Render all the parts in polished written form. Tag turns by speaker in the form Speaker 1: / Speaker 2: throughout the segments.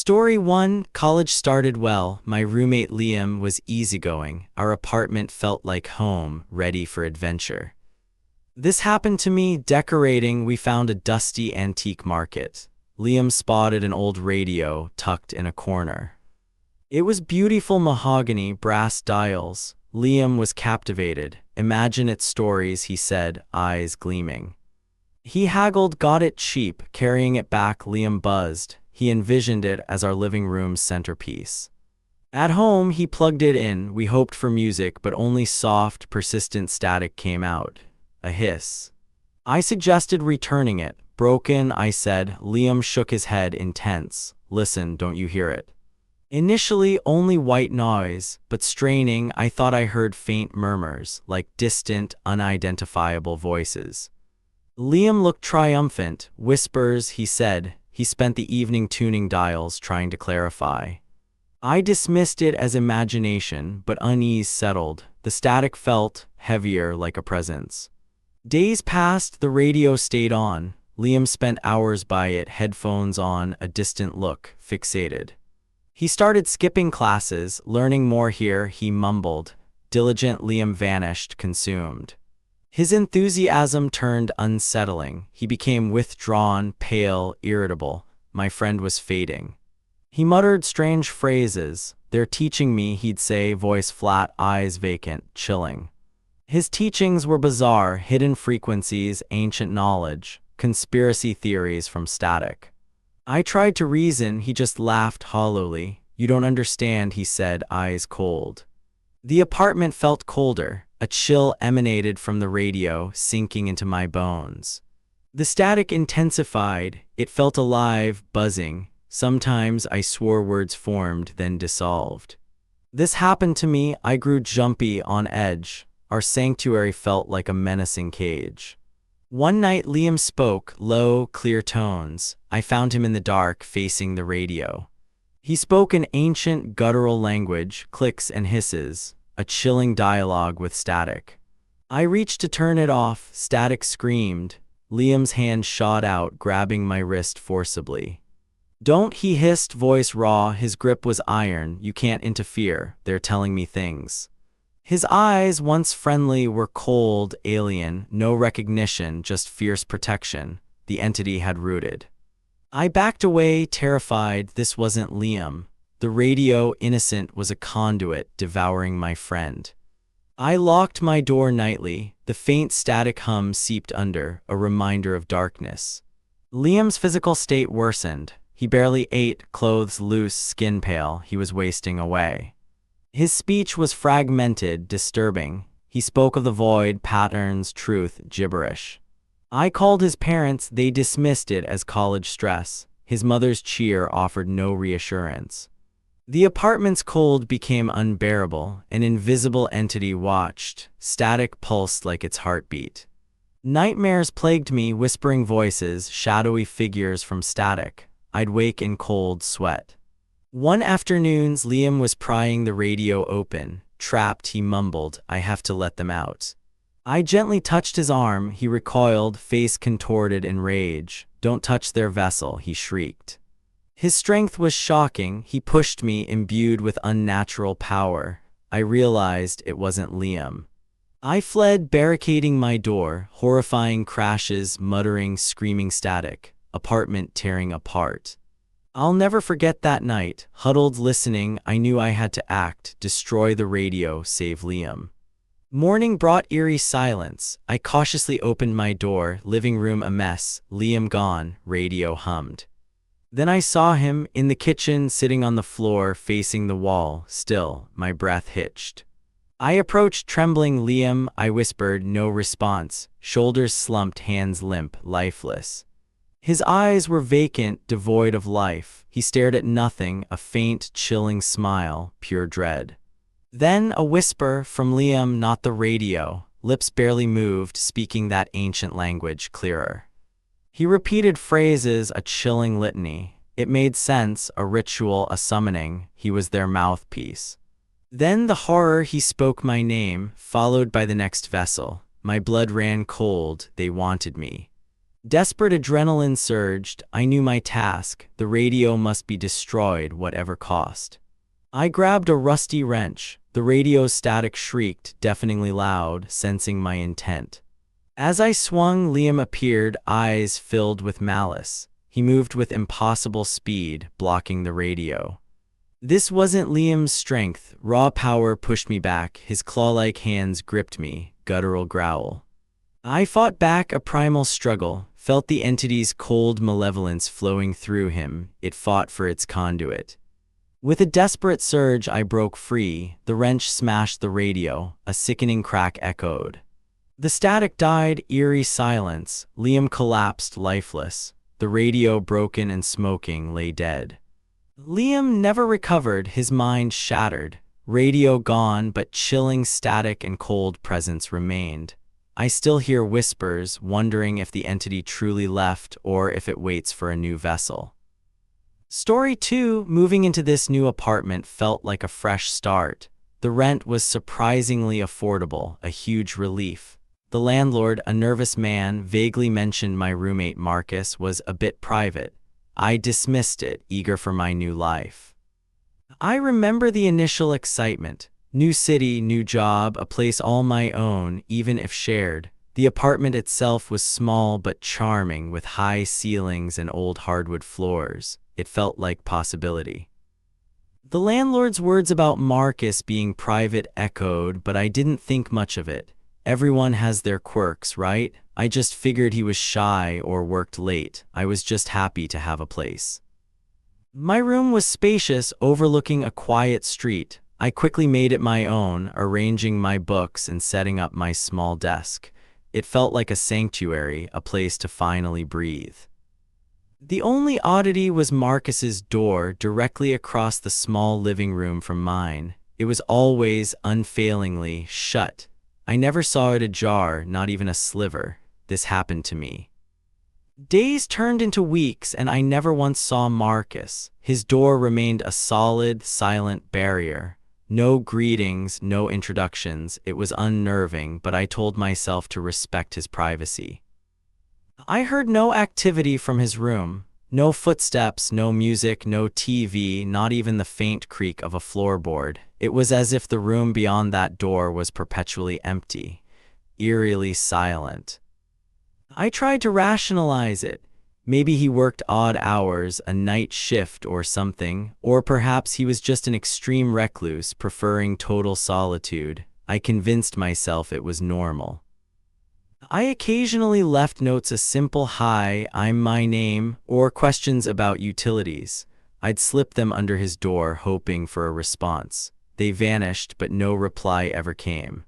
Speaker 1: Story 1. College started well. My roommate Liam was easygoing. Our apartment felt like home, ready for adventure. This happened to me decorating. We found a dusty antique market. Liam spotted an old radio tucked in a corner. It was beautiful mahogany, brass dials. Liam was captivated. Imagine its stories, he said, eyes gleaming. He haggled, got it cheap. Carrying it back, Liam buzzed. He envisioned it as our living room's centerpiece. At home, he plugged it in. We hoped for music, but only soft, persistent static came out. A hiss. I suggested returning it. Broken, I said. Liam shook his head, intense. Listen, don't you hear it? Initially, only white noise, but straining, I thought I heard faint murmurs, like distant, unidentifiable voices. Liam looked triumphant. Whispers, he said. He spent the evening tuning dials, trying to clarify. I dismissed it as imagination, but unease settled. The static felt heavier, like a presence. Days passed, the radio stayed on. Liam spent hours by it, headphones on, a distant look, fixated. He started skipping classes, learning more here, he mumbled. Diligent Liam vanished, consumed. His enthusiasm turned unsettling. He became withdrawn, pale, irritable. My friend was fading. He muttered strange phrases. They're teaching me, he'd say, voice flat, eyes vacant, chilling. His teachings were bizarre, hidden frequencies, ancient knowledge, conspiracy theories from static. I tried to reason, he just laughed hollowly. You don't understand, he said, eyes cold. The apartment felt colder. A chill emanated from the radio, sinking into my bones. The static intensified. It felt alive, buzzing. Sometimes I swore words formed, then dissolved. This happened to me. I grew jumpy, on edge. Our sanctuary felt like a menacing cage. One night Liam spoke, low, clear tones. I found him in the dark, facing the radio. He spoke an ancient, guttural language, clicks and hisses, a chilling dialogue with static. I reached to turn it off. Static screamed. Liam's hand shot out, grabbing my wrist forcibly. Don't, he hissed, voice raw. His grip was iron. You can't interfere. They're telling me things. His eyes, once friendly, were cold, alien, no recognition, just fierce protection. The entity had rooted. I backed away, terrified. This wasn't Liam. The radio, innocent, was a conduit, devouring my friend. I locked my door nightly. The faint static hum seeped under, a reminder of darkness. Liam's physical state worsened. He barely ate, clothes loose, skin pale. He was wasting away. His speech was fragmented, disturbing. He spoke of the void, patterns, truth, gibberish. I called his parents. They dismissed it as college stress. His mother's cheer offered no reassurance. The apartment's cold became unbearable. An invisible entity watched. Static pulsed like its heartbeat. Nightmares plagued me, whispering voices, shadowy figures from static. I'd wake in cold sweat. One afternoon, Liam was prying the radio open. Trapped, he mumbled, I have to let them out. I gently touched his arm. He recoiled, face contorted in rage. Don't touch their vessel, he shrieked. His strength was shocking. He pushed me, imbued with unnatural power. I realized it wasn't Liam. I fled, barricading my door. Horrifying crashes, muttering, screaming static. Apartment tearing apart. I'll never forget that night. Huddled, listening, I knew I had to act, destroy the radio, save Liam. Morning brought eerie silence. I cautiously opened my door, living room a mess, Liam gone, radio hummed. Then I saw him, in the kitchen, sitting on the floor, facing the wall, still, my breath hitched. I approached, trembling. Liam, I whispered, no response, shoulders slumped, hands limp, lifeless. His eyes were vacant, devoid of life. He stared at nothing, a faint, chilling smile, pure dread. Then a whisper from Liam, not the radio. Lips barely moved, speaking that ancient language clearer. He repeated phrases, a chilling litany. It made sense, a ritual, a summoning. He was their mouthpiece. Then the horror, he spoke my name, followed by the next vessel. My blood ran cold. They wanted me. Desperate adrenaline surged. I knew my task. The radio must be destroyed, whatever cost. I grabbed a rusty wrench. The radio's static shrieked, deafeningly loud, sensing my intent. As I swung, Liam appeared, eyes filled with malice. He moved with impossible speed, blocking the radio. This wasn't Liam's strength. Raw power pushed me back. His claw-like hands gripped me, guttural growl. I fought back, a primal struggle, felt the entity's cold malevolence flowing through him. It fought for its conduit. With a desperate surge, I broke free. The wrench smashed the radio. A sickening crack echoed. The static died, eerie silence. Liam collapsed, lifeless. The radio, broken and smoking, lay dead. Liam never recovered, his mind shattered. Radio gone, but chilling static and cold presence remained. I still hear whispers, wondering if the entity truly left or if it waits for a new vessel. Story 2, moving into this new apartment felt like a fresh start. The rent was surprisingly affordable, a huge relief. The landlord, a nervous man, vaguely mentioned my roommate Marcus was a bit private. I dismissed it, eager for my new life. I remember the initial excitement. New city, new job, a place all my own, even if shared. The apartment itself was small but charming, with high ceilings and old hardwood floors. It felt like possibility. The landlord's words about Marcus being private echoed, but I didn't think much of it. Everyone has their quirks, right? I just figured he was shy or worked late. I was just happy to have a place. My room was spacious, overlooking a quiet street. I quickly made it my own, arranging my books and setting up my small desk. It felt like a sanctuary, a place to finally breathe. The only oddity was Marcus's door directly across the small living room from mine. It was always, unfailingly, shut. I never saw it ajar, not even a sliver. This happened to me. Days turned into weeks, and I never once saw Marcus. His door remained a solid, silent barrier. No greetings, no introductions. It was unnerving, but I told myself to respect his privacy. I heard no activity from his room. No footsteps, no music, no TV, not even the faint creak of a floorboard. It was as if the room beyond that door was perpetually empty, eerily silent. I tried to rationalize it. Maybe he worked odd hours, a night shift or something, or perhaps he was just an extreme recluse, preferring total solitude. I convinced myself it was normal. I occasionally left notes, a simple "Hi, I'm my name," or questions about utilities. I'd slip them under his door, hoping for a response. They vanished, but no reply ever came.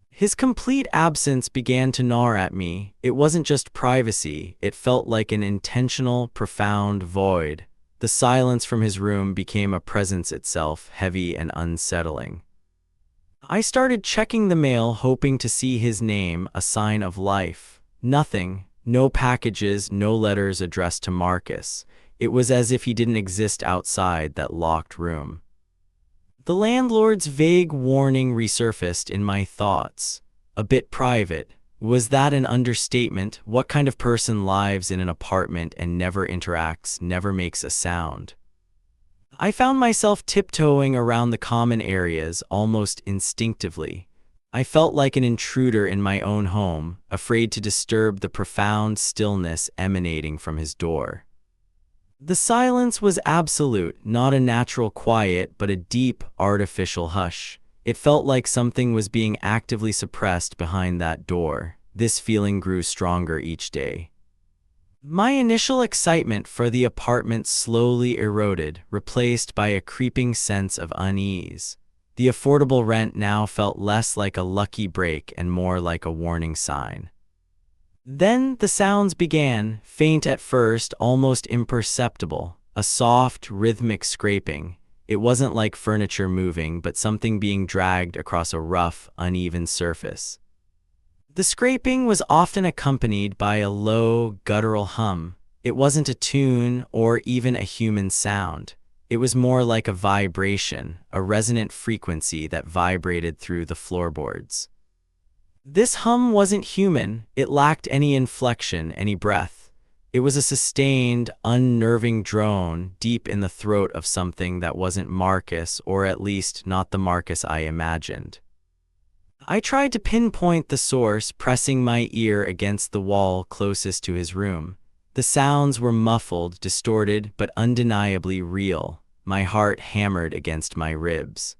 Speaker 1: His complete absence began to gnaw at me. It wasn't just privacy, it felt like an intentional, profound void. The silence from his room became a presence itself, heavy and unsettling. I started checking the mail, hoping to see his name, a sign of life. Nothing, no packages, no letters addressed to Marcus. It was as if he didn't exist outside that locked room. The landlord's vague warning resurfaced in my thoughts. A bit private. Was that an understatement? What kind of person lives in an apartment and never interacts, never makes a sound? I found myself tiptoeing around the common areas almost instinctively. I felt like an intruder in my own home, afraid to disturb the profound stillness emanating from his door. The silence was absolute, not a natural quiet, but a deep, artificial hush. It felt like something was being actively suppressed behind that door. This feeling grew stronger each day. My initial excitement for the apartment slowly eroded, replaced by a creeping sense of unease. The affordable rent now felt less like a lucky break and more like a warning sign. Then the sounds began, faint at first, almost imperceptible, a soft, rhythmic scraping. It wasn't like furniture moving, but something being dragged across a rough, uneven surface. The scraping was often accompanied by a low, guttural hum. It wasn't a tune or even a human sound. It was more like a vibration, a resonant frequency that vibrated through the floorboards. This hum wasn't human. It lacked any inflection, any breath. It was a sustained, unnerving drone deep in the throat of something that wasn't Marcus, or at least not the Marcus I imagined. I tried to pinpoint the source, pressing my ear against the wall closest to his room. The sounds were muffled, distorted, but undeniably real. My heart hammered against my ribs.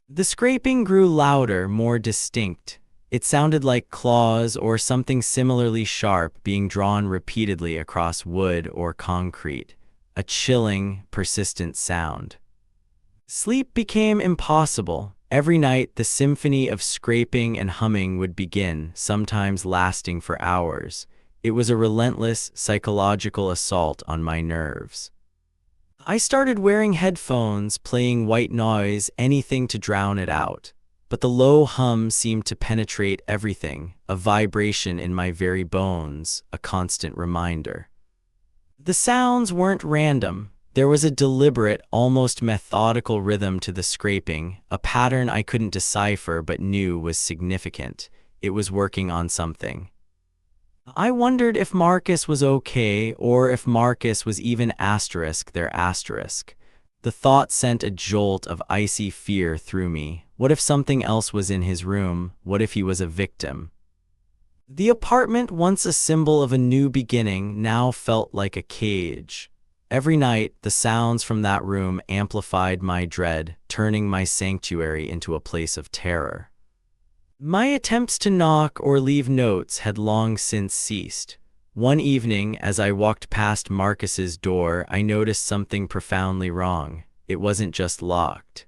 Speaker 1: The scraping grew louder, more distinct. It sounded like claws or something similarly sharp being drawn repeatedly across wood or concrete. A chilling, persistent sound. Sleep became impossible. Every night, the symphony of scraping and humming would begin, sometimes lasting for hours. It was a relentless, psychological assault on my nerves. I started wearing headphones, playing white noise, anything to drown it out. But the low hum seemed to penetrate everything, a vibration in my very bones, a constant reminder. The sounds weren't random. There was a deliberate, almost methodical rhythm to the scraping, a pattern I couldn't decipher but knew was significant. It was working on something. I wondered if Marcus was okay, or if Marcus was even their asterisk. The thought sent a jolt of icy fear through me. What if something else was in his room? What if he was a victim? The apartment, once a symbol of a new beginning, now felt like a cage. Every night, the sounds from that room amplified my dread, turning my sanctuary into a place of terror. My attempts to knock or leave notes had long since ceased. One evening, as I walked past Marcus's door, I noticed something profoundly wrong. It wasn't just locked.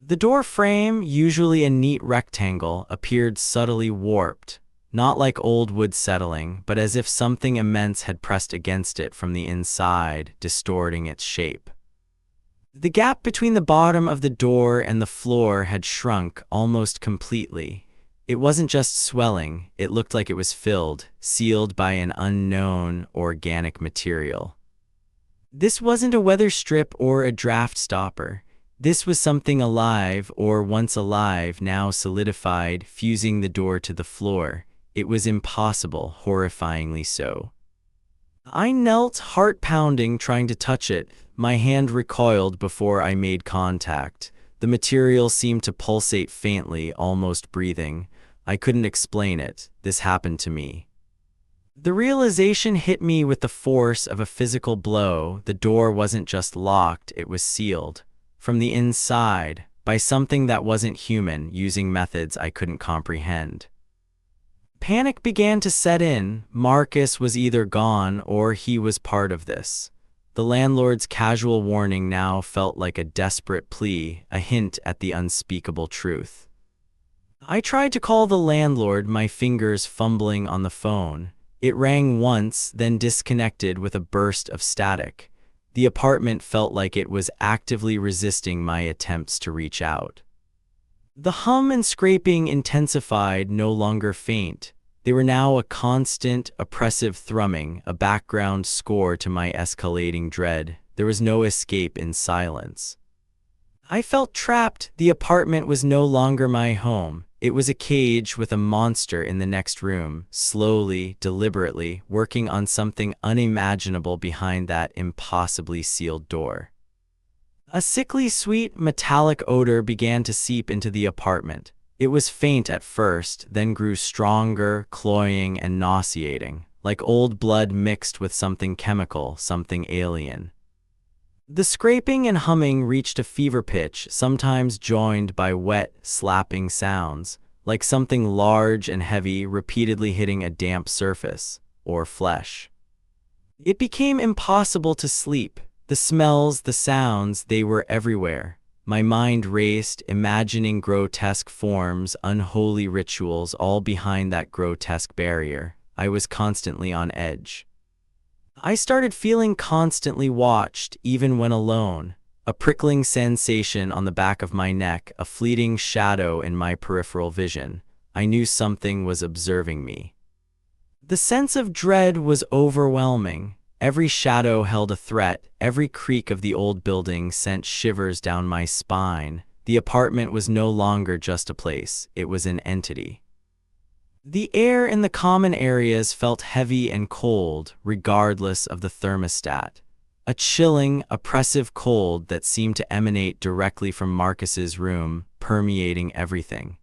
Speaker 1: The door frame, usually a neat rectangle, appeared subtly warped, not like old wood settling, but as if something immense had pressed against it from the inside, distorting its shape. The gap between the bottom of the door and the floor had shrunk almost completely. It wasn't just swelling, it looked like it was filled, sealed by an unknown organic material. This wasn't a weather strip or a draft stopper. This was something alive, or once alive, now solidified, fusing the door to the floor. It was impossible, horrifyingly so. I knelt, heart pounding, trying to touch it. My hand recoiled before I made contact. The material seemed to pulsate faintly, almost breathing. I couldn't explain it. This happened to me. The realization hit me with the force of a physical blow. The door wasn't just locked, it was sealed. From the inside, by something that wasn't human, using methods I couldn't comprehend. Panic began to set in. Marcus was either gone or he was part of this. The landlord's casual warning now felt like a desperate plea, a hint at the unspeakable truth. I tried to call the landlord, my fingers fumbling on the phone. It rang once, then disconnected with a burst of static. The apartment felt like it was actively resisting my attempts to reach out. The hum and scraping intensified, no longer faint. They were now a constant, oppressive thrumming, a background score to my escalating dread. There was no escape in silence. I felt trapped. The apartment was no longer my home. It was a cage with a monster in the next room, slowly, deliberately, working on something unimaginable behind that impossibly sealed door. A sickly sweet, metallic odor began to seep into the apartment. It was faint at first, then grew stronger, cloying and nauseating, like old blood mixed with something chemical, something alien. The scraping and humming reached a fever pitch, sometimes joined by wet, slapping sounds, like something large and heavy repeatedly hitting a damp surface, or flesh. It became impossible to sleep. The smells, the sounds, they were everywhere. My mind raced, imagining grotesque forms, unholy rituals, all behind that grotesque barrier. I was constantly on edge. I started feeling constantly watched, even when alone. A prickling sensation on the back of my neck, a fleeting shadow in my peripheral vision. I knew something was observing me. The sense of dread was overwhelming. Every shadow held a threat. Every creak of the old building sent shivers down my spine. The apartment was no longer just a place, it was an entity. The air in the common areas felt heavy and cold, regardless of the thermostat. A chilling, oppressive cold that seemed to emanate directly from Marcus's room, permeating everything.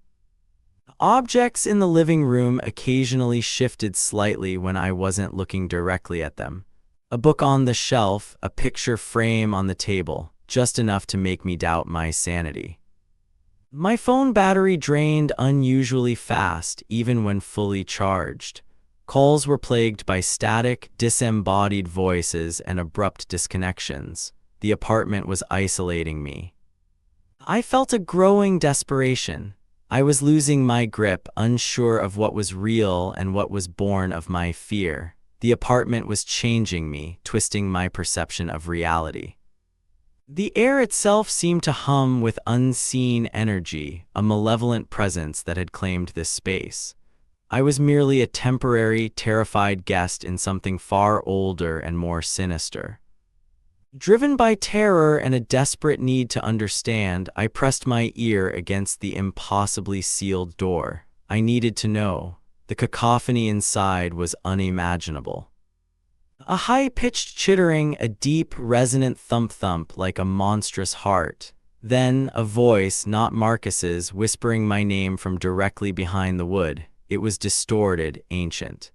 Speaker 1: Objects in the living room occasionally shifted slightly when I wasn't looking directly at them. A book on the shelf, a picture frame on the table, just enough to make me doubt my sanity. My phone battery drained unusually fast, even when fully charged. Calls were plagued by static, disembodied voices and abrupt disconnections. The apartment was isolating me. I felt a growing desperation. I was losing my grip, unsure of what was real and what was born of my fear. The apartment was changing me, twisting my perception of reality. The air itself seemed to hum with unseen energy, a malevolent presence that had claimed this space. I was merely a temporary, terrified guest in something far older and more sinister. Driven by terror and a desperate need to understand, I pressed my ear against the impossibly sealed door. I needed to know. The cacophony inside was unimaginable. A high-pitched chittering, a deep, resonant thump-thump like a monstrous heart. Then, a voice, not Marcus's, whispering my name from directly behind the wood. It was distorted, ancient.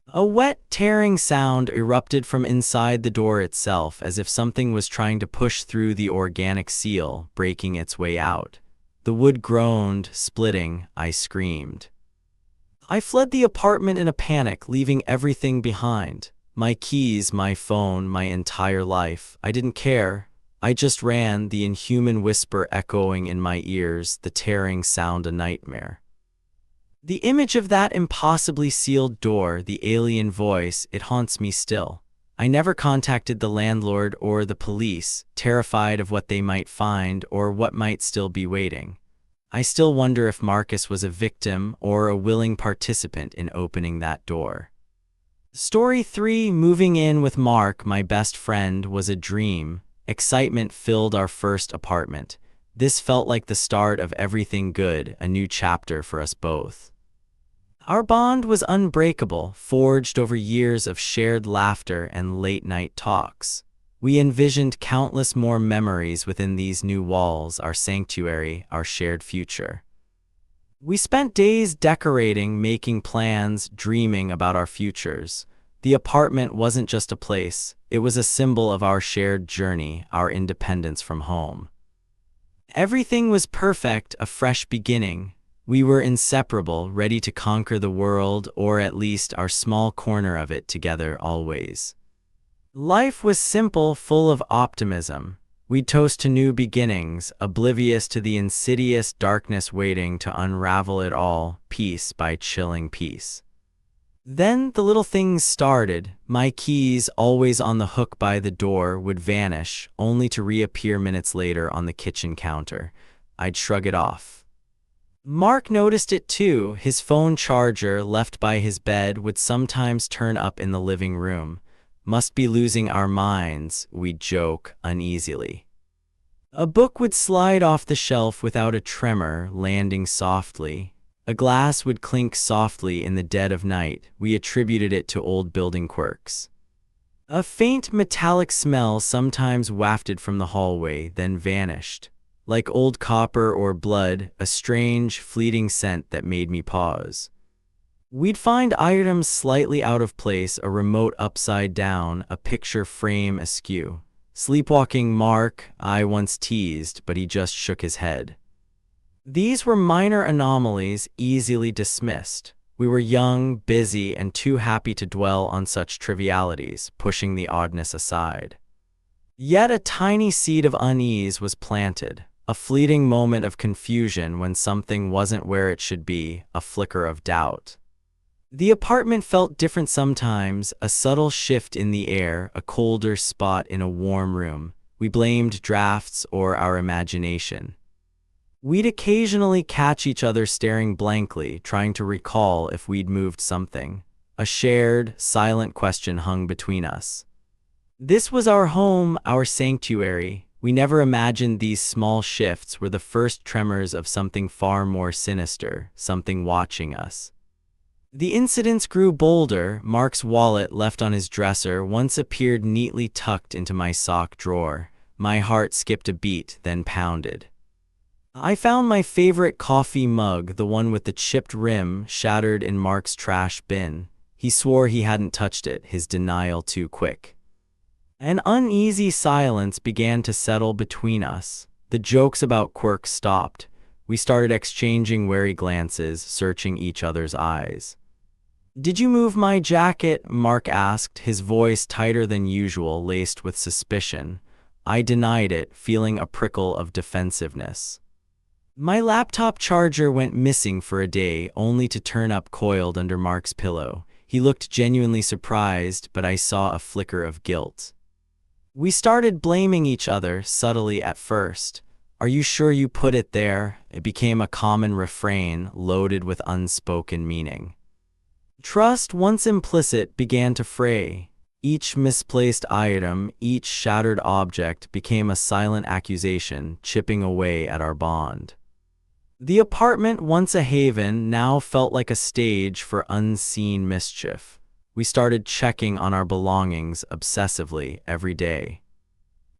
Speaker 1: A wet, tearing sound erupted from inside the door itself, as if something was trying to push through the organic seal, breaking its way out. The wood groaned, splitting. I screamed. I fled the apartment in a panic, leaving everything behind. My keys, my phone, my entire life. I didn't care. I just ran, the inhuman whisper echoing in my ears, the tearing sound a nightmare. The image of that impossibly sealed door, the alien voice, it haunts me still. I never contacted the landlord or the police, terrified of what they might find or what might still be waiting. I still wonder if Marcus was a victim or a willing participant in opening that door. Story 3, moving in with Mark, my best friend, was a dream. Excitement filled our first apartment. This felt like the start of everything good, a new chapter for us both. Our bond was unbreakable, forged over years of shared laughter and late-night talks. We envisioned countless more memories within these new walls, our sanctuary, our shared future. We spent days decorating, making plans, dreaming about our futures. The apartment wasn't just a place, it was a symbol of our shared journey, our independence from home. Everything was perfect, a fresh beginning. We were inseparable, ready to conquer the world, or at least our small corner of it together always. Life was simple, full of optimism. We'd toast to new beginnings, oblivious to the insidious darkness waiting to unravel it all, piece by chilling piece. Then the little things started. My keys, always on the hook by the door, would vanish, only to reappear minutes later on the kitchen counter. I'd shrug it off. Mark noticed it too. His phone charger, left by his bed, would sometimes turn up in the living room. Must be losing our minds, we'd joke uneasily. A book would slide off the shelf without a tremor, landing softly. A glass would clink softly in the dead of night. We attributed it to old building quirks. A faint metallic smell sometimes wafted from the hallway, then vanished. Like old copper or blood, a strange, fleeting scent that made me pause. We'd find items slightly out of place, a remote upside down, a picture frame askew. Sleepwalking Mark, I once teased, but he just shook his head. These were minor anomalies, easily dismissed. We were young, busy, and too happy to dwell on such trivialities, pushing the oddness aside. Yet a tiny seed of unease was planted. A fleeting moment of confusion when something wasn't where it should be, a flicker of doubt. The apartment felt different sometimes, a subtle shift in the air, a colder spot in a warm room. We blamed drafts or our imagination. We'd occasionally catch each other staring blankly, trying to recall if we'd moved something. A shared, silent question hung between us. This was our home, our sanctuary. We never imagined these small shifts were the first tremors of something far more sinister, something watching us. The incidents grew bolder. Mark's wallet, left on his dresser, once appeared neatly tucked into my sock drawer. My heart skipped a beat, then pounded. I found my favorite coffee mug, the one with the chipped rim, shattered in Mark's trash bin. He swore he hadn't touched it, his denial too quick. An uneasy silence began to settle between us. The jokes about quirks stopped. We started exchanging wary glances, searching each other's eyes. "Did you move my jacket?" Mark asked, his voice tighter than usual, laced with suspicion. I denied it, feeling a prickle of defensiveness. "My laptop charger went missing for a day, only to turn up coiled under Mark's pillow." He looked genuinely surprised, but I saw a flicker of guilt. We started blaming each other, subtly at first. "Are you sure you put it there?" It became a common refrain, loaded with unspoken meaning. Trust, once implicit, began to fray. Each misplaced item, each shattered object became a silent accusation, chipping away at our bond. The apartment, once a haven, now felt like a stage for unseen mischief. We started checking on our belongings obsessively every day.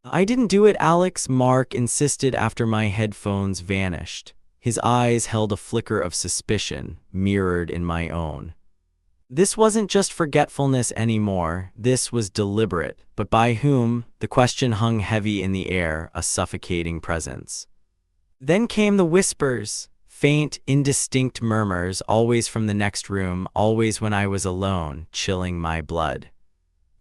Speaker 1: "I didn't do it, Alex," Mark insisted after my headphones vanished. His eyes held a flicker of suspicion, mirrored in my own. This wasn't just forgetfulness anymore, this was deliberate. But by whom? The question hung heavy in the air, a suffocating presence. Then came the whispers, faint, indistinct murmurs, always from the next room, always when I was alone, chilling my blood.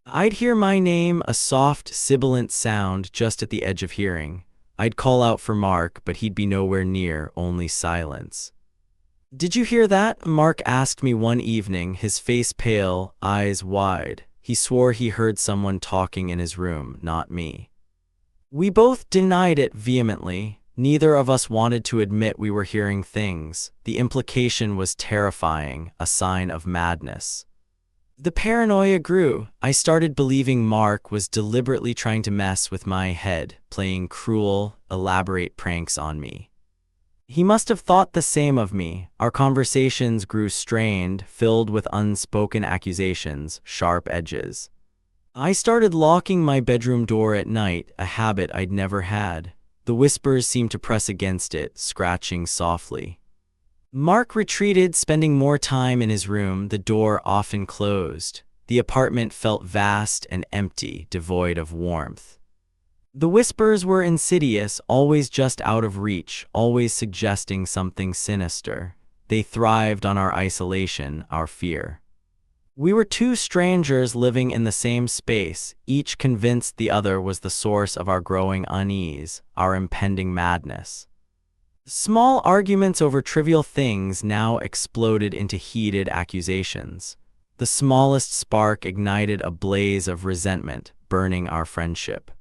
Speaker 1: I'd hear my name, a soft, sibilant sound just at the edge of hearing. I'd call out for Mark, but he'd be nowhere near, only silence. "Did you hear that?" Mark asked me one evening, his face pale, eyes wide. He swore he heard someone talking in his room, not me. We both denied it vehemently. Neither of us wanted to admit we were hearing things. The implication was terrifying, a sign of madness. The paranoia grew. I started believing Mark was deliberately trying to mess with my head, playing cruel, elaborate pranks on me. He must have thought the same of me. Our conversations grew strained, filled with unspoken accusations, sharp edges. I started locking my bedroom door at night, a habit I'd never had. The whispers seemed to press against it, scratching softly. Mark retreated, spending more time in his room, the door often closed. The apartment felt vast and empty, devoid of warmth. The whispers were insidious, always just out of reach, always suggesting something sinister. They thrived on our isolation, our fear. We were two strangers living in the same space, each convinced the other was the source of our growing unease, our impending madness. Small arguments over trivial things now exploded into heated accusations. The smallest spark ignited a blaze of resentment, burning our friendship.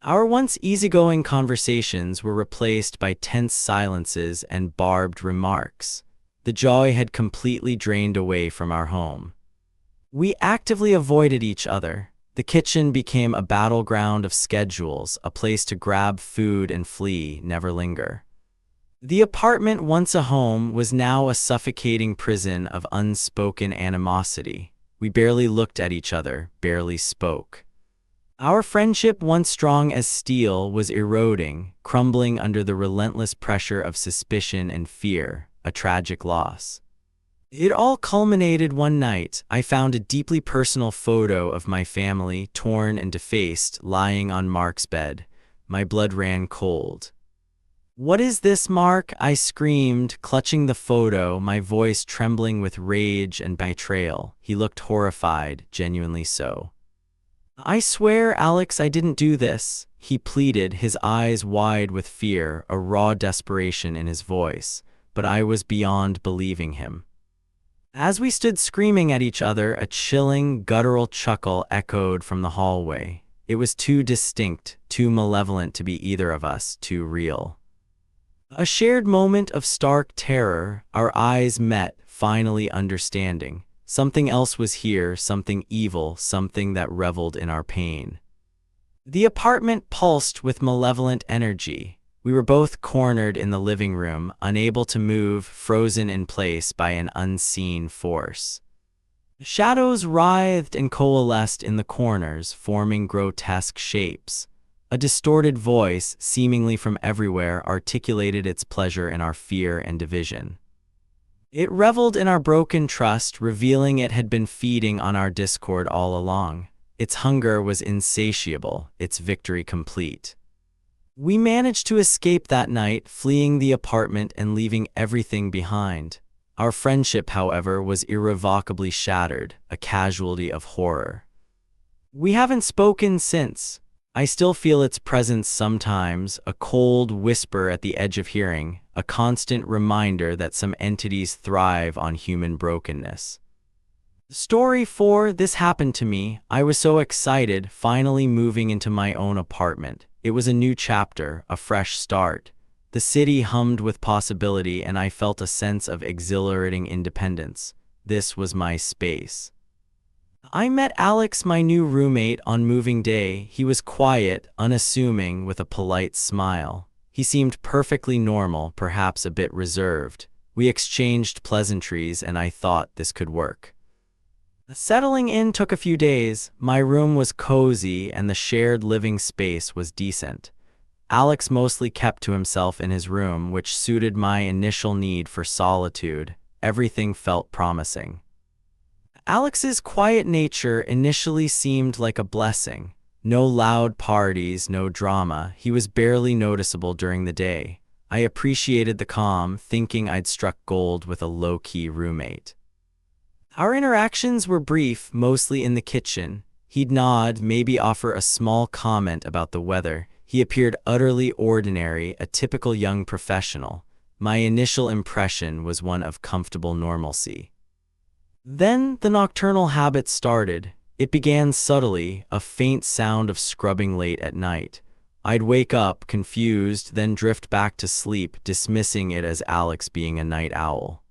Speaker 1: Our once easygoing conversations were replaced by tense silences and barbed remarks. The joy had completely drained away from our home. We actively avoided each other. The kitchen became a battleground of schedules, a place to grab food and flee, never linger. The apartment, once a home, was now a suffocating prison of unspoken animosity. We barely looked at each other, barely spoke. Our friendship, once strong as steel, was eroding, crumbling under the relentless pressure of suspicion and fear, a tragic loss. It all culminated one night. I found a deeply personal photo of my family, torn and defaced, lying on Mark's bed. My blood ran cold. "What is this, Mark?" I screamed, clutching the photo, my voice trembling with rage and betrayal. He looked horrified, genuinely so. "I swear, Alex, I didn't do this," he pleaded, his eyes wide with fear, a raw desperation in his voice. But I was beyond believing him. As we stood screaming at each other, a chilling, guttural chuckle echoed from the hallway. It was too distinct, too malevolent to be either of us, too real. A shared moment of stark terror, our eyes met, finally understanding. Something else was here, something evil, something that reveled in our pain. The apartment pulsed with malevolent energy. We were both cornered in the living room, unable to move, frozen in place by an unseen force. Shadows writhed and coalesced in the corners, forming grotesque shapes. A distorted voice, seemingly from everywhere, articulated its pleasure in our fear and division. It reveled in our broken trust, revealing it had been feeding on our discord all along. Its hunger was insatiable, its victory complete. We managed to escape that night, fleeing the apartment and leaving everything behind. Our friendship, however, was irrevocably shattered, a casualty of horror. We haven't spoken since. I still feel its presence sometimes, a cold whisper at the edge of hearing, a constant reminder that some entities thrive on human brokenness. Story 4. This happened to me. I was so excited, finally moving into my own apartment. It was a new chapter, a fresh start. The city hummed with possibility, and I felt a sense of exhilarating independence. This was my space. I met Alex, my new roommate, on moving day. He was quiet, unassuming, with a polite smile. He seemed perfectly normal, perhaps a bit reserved. We exchanged pleasantries, and I thought this could work. Settling in took a few days. My room was cozy, and the shared living space was decent. Alex mostly kept to himself in his room, which suited my initial need for solitude. Everything felt promising. Alex's quiet nature initially seemed like a blessing. No loud parties, no drama. He was barely noticeable during the day. I appreciated the calm, thinking I'd struck gold with a low-key roommate. Our interactions were brief, mostly in the kitchen. He'd nod, maybe offer a small comment about the weather. He appeared utterly ordinary, a typical young professional. My initial impression was one of comfortable normalcy. Then the nocturnal habit started. It began subtly, a faint sound of scrubbing late at night. I'd wake up, confused, then drift back to sleep, dismissing it as Alex being a night owl.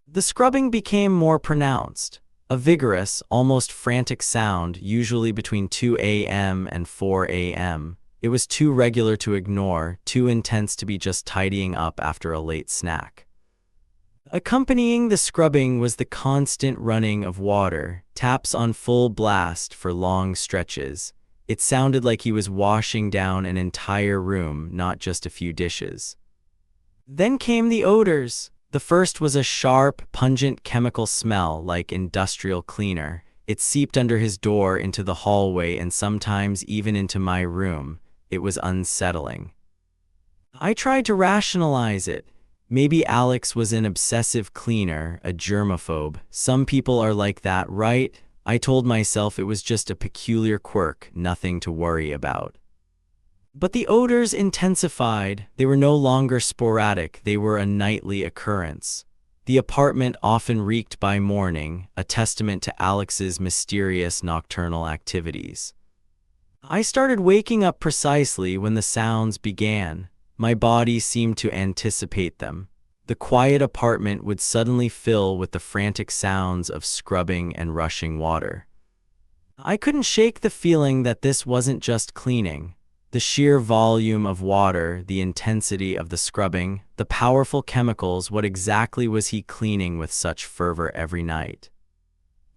Speaker 1: The scrubbing became more pronounced. A vigorous, almost frantic sound, usually between 2 a.m. and 4 a.m. It was too regular to ignore, too intense to be just tidying up after a late snack. Accompanying the scrubbing was the constant running of water, taps on full blast for long stretches. It sounded like he was washing down an entire room, not just a few dishes. Then came the odors. The first was a sharp, pungent chemical smell like industrial cleaner. It seeped under his door into the hallway and sometimes even into my room. It was unsettling. I tried to rationalize it. Maybe Alex was an obsessive cleaner, a germaphobe. Some people are like that, right? I told myself it was just a peculiar quirk, nothing to worry about. But the odors intensified. They were no longer sporadic, they were a nightly occurrence. The apartment often reeked by morning, a testament to Alex's mysterious nocturnal activities. I started waking up precisely when the sounds began. My body seemed to anticipate them. The quiet apartment would suddenly fill with the frantic sounds of scrubbing and rushing water. I couldn't shake the feeling that this wasn't just cleaning. The sheer volume of water, the intensity of the scrubbing, the powerful chemicals, what exactly was he cleaning with such fervor every night?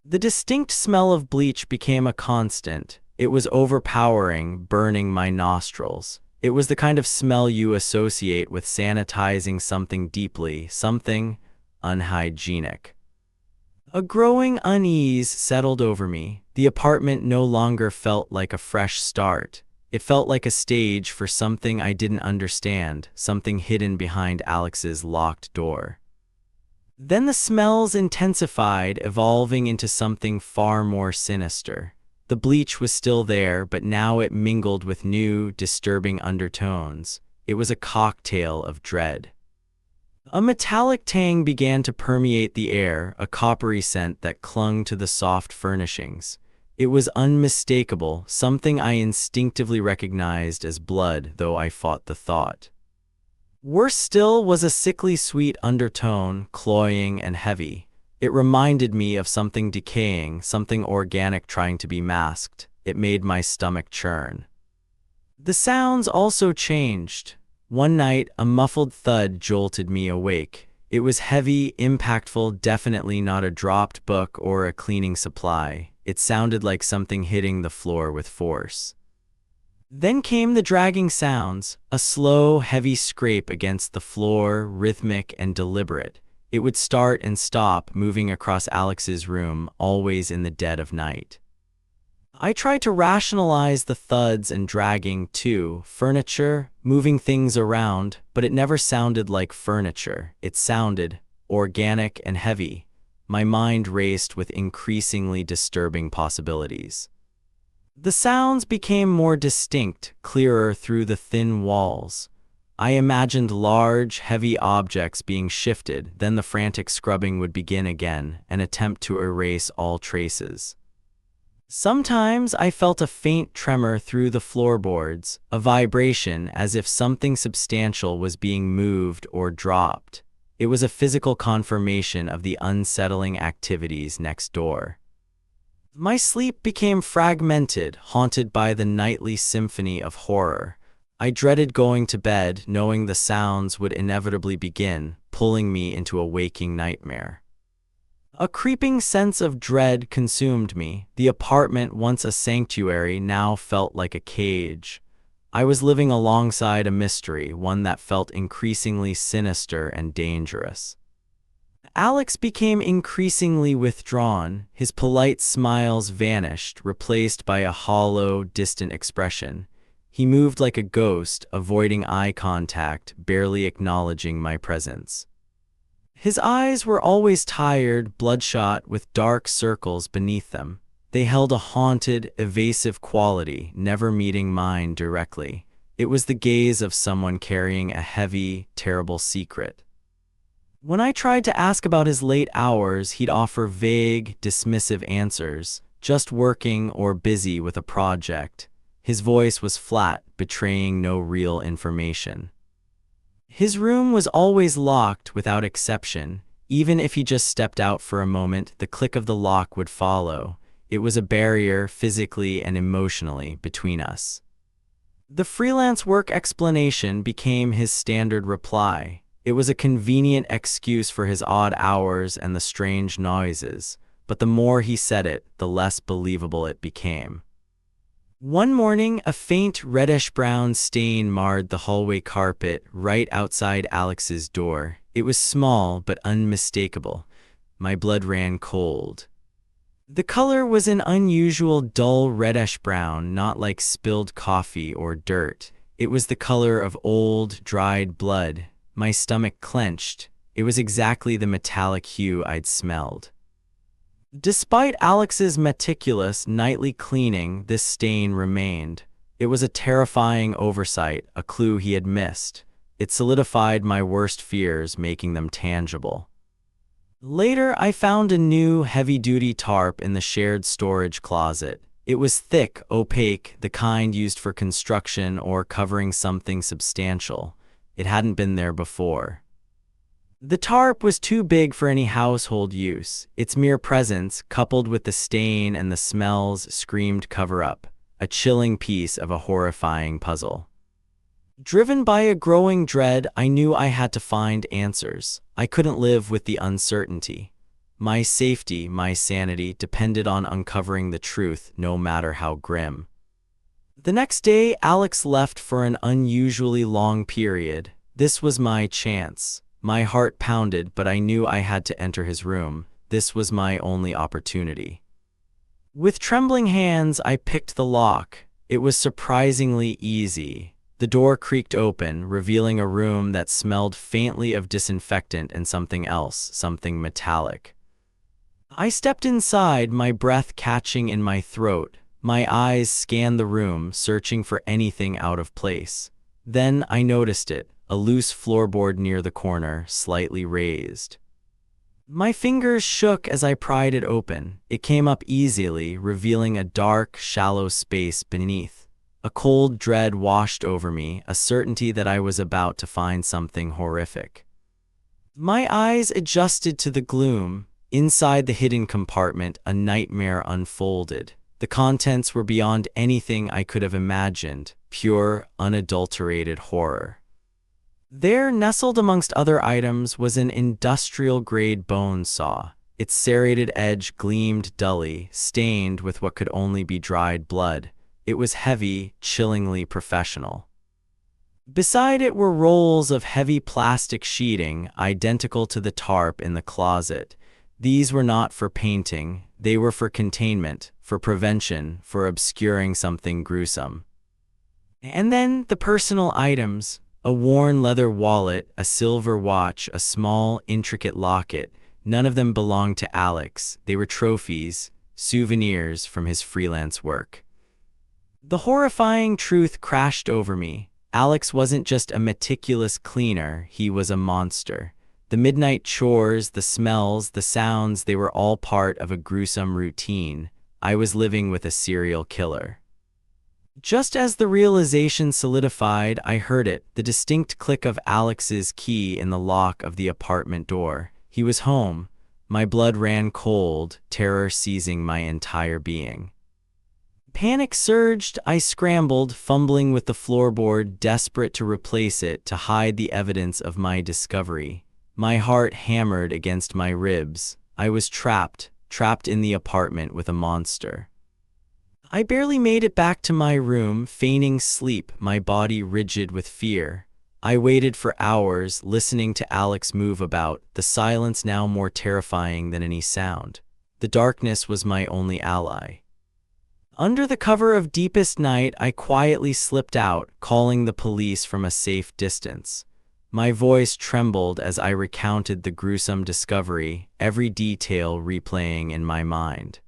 Speaker 1: The distinct smell of bleach became a constant. It was overpowering, burning my nostrils. It was the kind of smell you associate with sanitizing something deeply, something unhygienic. A growing unease settled over me. The apartment no longer felt like a fresh start. It felt like a stage for something I didn't understand, something hidden behind Alex's locked door. Then the smells intensified, evolving into something far more sinister. The bleach was still there, but now it mingled with new, disturbing undertones. It was a cocktail of dread. A metallic tang began to permeate the air, a coppery scent that clung to the soft furnishings. It was unmistakable, something I instinctively recognized as blood, though I fought the thought. Worse still was a sickly sweet undertone, cloying and heavy. It reminded me of something decaying, something organic trying to be masked. It made my stomach churn. The sounds also changed. One night, a muffled thud jolted me awake. It was heavy, impactful, definitely not a dropped book or a cleaning supply. It sounded like something hitting the floor with force. Then came the dragging sounds, a slow, heavy scrape against the floor, rhythmic and deliberate. It would start and stop, moving across Alex's room, always in the dead of night. I tried to rationalize the thuds and dragging too, furniture, moving things around, but it never sounded like furniture. It sounded organic and heavy. My mind raced with increasingly disturbing possibilities. The sounds became more distinct, clearer through the thin walls. I imagined large, heavy objects being shifted, then the frantic scrubbing would begin again, an attempt to erase all traces. Sometimes I felt a faint tremor through the floorboards, a vibration as if something substantial was being moved or dropped. It was a physical confirmation of the unsettling activities next door. My sleep became fragmented, haunted by the nightly symphony of horror. I dreaded going to bed, knowing the sounds would inevitably begin, pulling me into a waking nightmare. A creeping sense of dread consumed me. The apartment, once a sanctuary, now felt like a cage. I was living alongside a mystery, one that felt increasingly sinister and dangerous. Alex became increasingly withdrawn. His polite smiles vanished, replaced by a hollow, distant expression. He moved like a ghost, avoiding eye contact, barely acknowledging my presence. His eyes were always tired, bloodshot, with dark circles beneath them. They held a haunted, evasive quality, never meeting mine directly. It was the gaze of someone carrying a heavy, terrible secret. When I tried to ask about his late hours, he'd offer vague, dismissive answers, just working or busy with a project. His voice was flat, betraying no real information. His room was always locked without exception. Even if he just stepped out for a moment, the click of the lock would follow. It was a barrier, physically and emotionally, between us. The freelance work explanation became his standard reply. It was a convenient excuse for his odd hours and the strange noises, but the more he said it, the less believable it became. One morning, a faint reddish-brown stain marred the hallway carpet right outside Alex's door. It was small but unmistakable. My blood ran cold. The color was an unusual dull reddish-brown, not like spilled coffee or dirt. It was the color of old, dried blood. My stomach clenched. It was exactly the metallic hue I'd smelled. Despite Alex's meticulous nightly cleaning, this stain remained. It was a terrifying oversight, a clue he had missed. It solidified my worst fears, making them tangible. Later, I found a new, heavy-duty tarp in the shared storage closet. It was thick, opaque, the kind used for construction or covering something substantial. It hadn't been there before. The tarp was too big for any household use. Its mere presence, coupled with the stain and the smells, screamed cover-up, a chilling piece of a horrifying puzzle. Driven by a growing dread, I knew I had to find answers. I couldn't live with the uncertainty. My safety, my sanity, depended on uncovering the truth, no matter how grim. The next day, Alex left for an unusually long period. This was my chance. My heart pounded, but I knew I had to enter his room. This was my only opportunity. With trembling hands, I picked the lock. It was surprisingly easy. The door creaked open, revealing a room that smelled faintly of disinfectant and something else, something metallic. I stepped inside, my breath catching in my throat. My eyes scanned the room, searching for anything out of place. Then I noticed it, a loose floorboard near the corner, slightly raised. My fingers shook as I pried it open. It came up easily, revealing a dark, shallow space beneath. A cold dread washed over me, a certainty that I was about to find something horrific. My eyes adjusted to the gloom. Inside the hidden compartment, a nightmare unfolded. The contents were beyond anything I could have imagined, pure, unadulterated horror. There, nestled amongst other items, was an industrial-grade bone saw. Its serrated edge gleamed dully, stained with what could only be dried blood. It was heavy, chillingly professional. Beside it were rolls of heavy plastic sheeting, identical to the tarp in the closet. These were not for painting, they were for containment, for prevention, for obscuring something gruesome. And then the personal items: a worn leather wallet, a silver watch, a small, intricate locket. None of them belonged to Alex. They were trophies, souvenirs from his freelance work. The horrifying truth crashed over me. Alex wasn't just a meticulous cleaner, he was a monster. The midnight chores, the smells, the sounds, they were all part of a gruesome routine. I was living with a serial killer. Just as the realization solidified, I heard it, the distinct click of Alex's key in the lock of the apartment door. He was home. My blood ran cold, terror seizing my entire being. Panic surged. I scrambled, fumbling with the floorboard, desperate to replace it, to hide the evidence of my discovery. My heart hammered against my ribs. I was trapped in the apartment with a monster. I barely made it back to my room, feigning sleep, my body rigid with fear. I waited for hours, listening to Alex move about, the silence now more terrifying than any sound. The darkness was my only ally. Under the cover of deepest night, I quietly slipped out, calling the police from a safe distance. My voice trembled as I recounted the gruesome discovery, every detail replaying in my mind.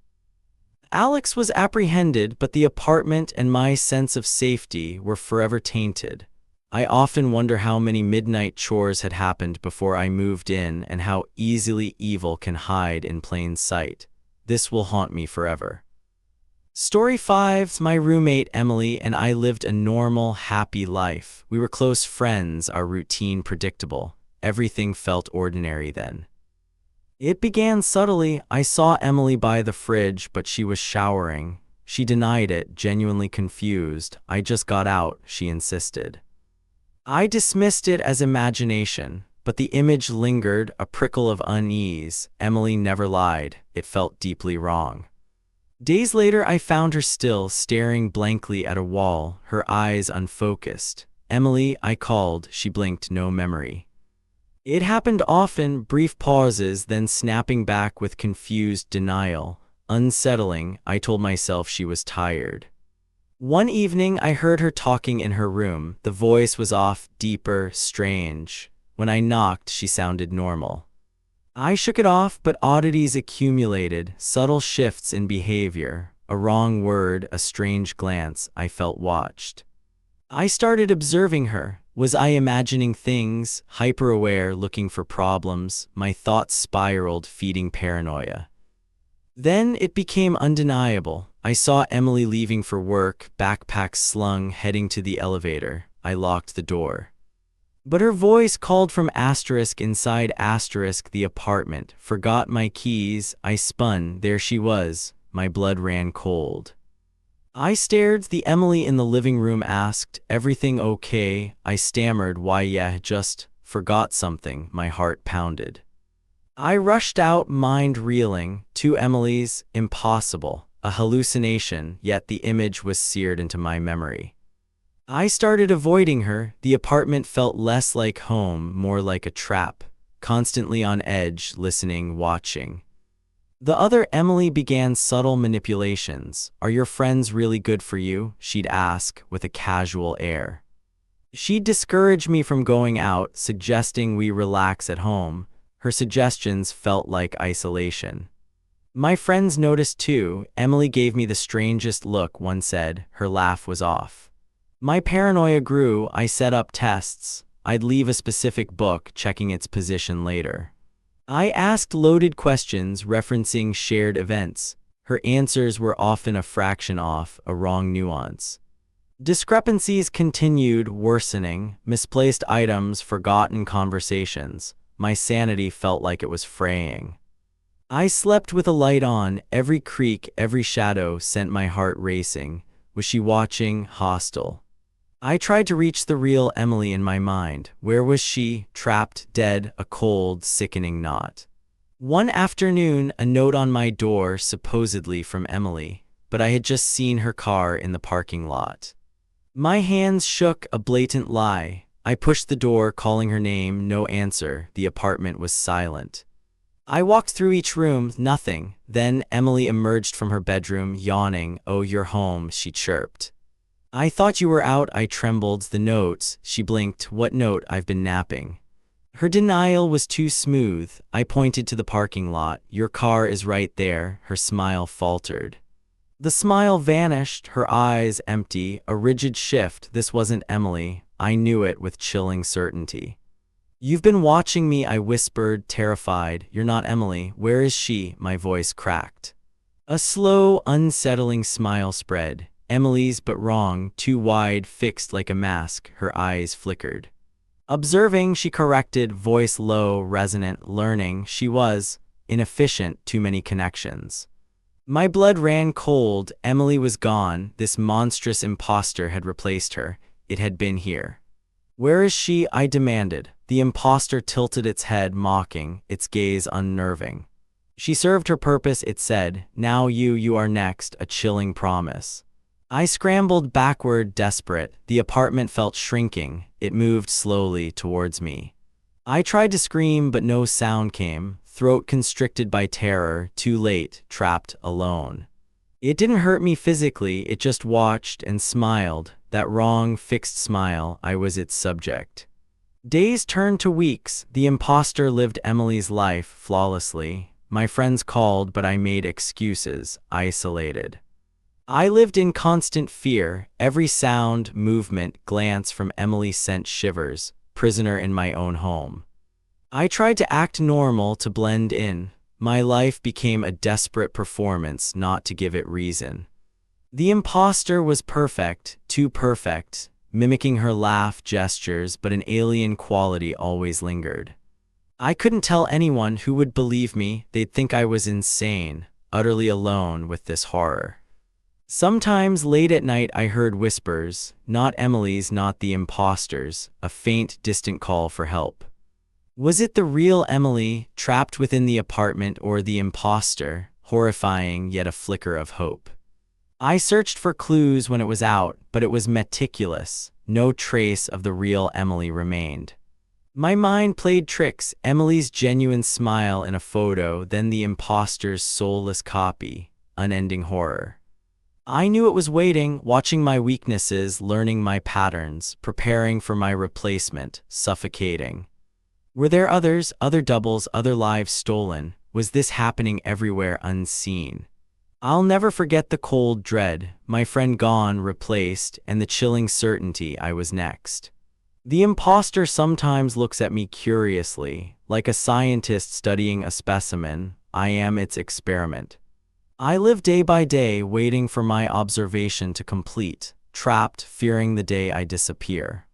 Speaker 1: Alex was apprehended, but the apartment and my sense of safety were forever tainted. I often wonder how many midnight chores had happened before I moved in and how easily evil can hide in plain sight. This will haunt me forever. Story 5. My roommate Emily and I lived a normal, happy life. We were close friends, our routine predictable. Everything felt ordinary then. It began subtly. I saw Emily by the fridge, but she was showering. She denied it, genuinely confused. I just got out, she insisted. I dismissed it as imagination, but the image lingered, a prickle of unease. Emily never lied. It felt deeply wrong. Days later, I found her still, staring blankly at a wall, her eyes unfocused. "Emily," I called. She blinked, no memory. It happened often, brief pauses, then snapping back with confused denial. Unsettling, I told myself she was tired. One evening, I heard her talking in her room. The voice was off, deeper, strange. When I knocked, she sounded normal. I shook it off, but oddities accumulated, subtle shifts in behavior. A wrong word, a strange glance. I felt watched. I started observing her. Was I imagining things, hyper-aware, looking for problems? My thoughts spiraled, feeding paranoia. Then it became undeniable. I saw Emily leaving for work, backpack slung, heading to the elevator. I locked the door. But her voice called from asterisk inside asterisk the apartment. Forgot my keys. I spun. There she was. My blood ran cold. I stared. The Emily in the living room asked, "Everything okay?" I stammered, "Why, yeah, just forgot something." My heart pounded. I rushed out, mind reeling. Two Emilys? Impossible. A hallucination, yet the image was seared into my memory. I started avoiding her. The apartment felt less like home, more like a trap. Constantly on edge, listening, watching. The other Emily began subtle manipulations. "Are your friends really good for you?" she'd ask, with a casual air. She'd discourage me from going out, suggesting we relax at home. Her suggestions felt like isolation. My friends noticed too. Emily gave me the strangest look, one said. Her laugh was off. My paranoia grew. I set up tests. I'd leave a specific book, checking its position later. I asked loaded questions, referencing shared events. Her answers were often a fraction off, a wrong nuance. Discrepancies continued, worsening. Misplaced items, forgotten conversations. My sanity felt like it was fraying. I slept with a light on. Every creak, every shadow sent my heart racing. Was she watching? Hostile. I tried to reach the real Emily in my mind. Where was she? Trapped, dead, a cold, sickening knot. One afternoon, a note on my door, supposedly from Emily, but I had just seen her car in the parking lot. My hands shook, a blatant lie. I pushed the door, calling her name, no answer. The apartment was silent. I walked through each room, nothing. Then Emily emerged from her bedroom, yawning. "Oh, you're home," she chirped. "I thought you were out," I trembled. "The notes," she blinked. "What note? I've been napping." Her denial was too smooth. I pointed to the parking lot. "Your car is right there." Her smile faltered. The smile vanished, her eyes empty, a rigid shift. This wasn't Emily. I knew it with chilling certainty. "You've been watching me," I whispered, terrified. "You're not Emily. Where is she?" My voice cracked. A slow, unsettling smile spread. Emily's, but wrong, too wide, fixed like a mask. Her eyes flickered. "Observing," she corrected, voice low, resonant. "Learning." She was inefficient, too many connections. My blood ran cold. Emily was gone. This monstrous imposter had replaced her. It had been here. "Where is she?" I demanded. The imposter tilted its head, mocking, its gaze unnerving. "She served her purpose," it said. "Now you are next," a chilling promise. I scrambled backward, desperate. The apartment felt shrinking. It moved slowly towards me. I tried to scream, but no sound came. Throat constricted by terror, too late, trapped, alone. It didn't hurt me physically, it just watched and smiled. That wrong, fixed smile, I was its subject. Days turned to weeks. The imposter lived Emily's life flawlessly. My friends called, but I made excuses, isolated. I lived in constant fear. Every sound, movement, glance from Emily sent shivers, prisoner in my own home. I tried to act normal, to blend in. My life became a desperate performance, not to give it reason. The imposter was perfect, too perfect, mimicking her laugh, gestures, but an alien quality always lingered. I couldn't tell anyone. Who would believe me? They'd think I was insane, utterly alone with this horror. Sometimes late at night I heard whispers, not Emily's, not the imposter's, a faint, distant call for help. Was it the real Emily, trapped within the apartment, or the imposter, horrifying yet a flicker of hope? I searched for clues when it was out, but it was meticulous. No trace of the real Emily remained. My mind played tricks, Emily's genuine smile in a photo, then the imposter's soulless copy, unending horror. I knew it was waiting, watching my weaknesses, learning my patterns, preparing for my replacement, suffocating. Were there others, other doubles, other lives stolen? Was this happening everywhere unseen? I'll never forget the cold dread, my friend gone, replaced, and the chilling certainty I was next. The imposter sometimes looks at me curiously, like a scientist studying a specimen. I am its experiment. I live day by day, waiting for my observation to complete, trapped, fearing the day I disappear.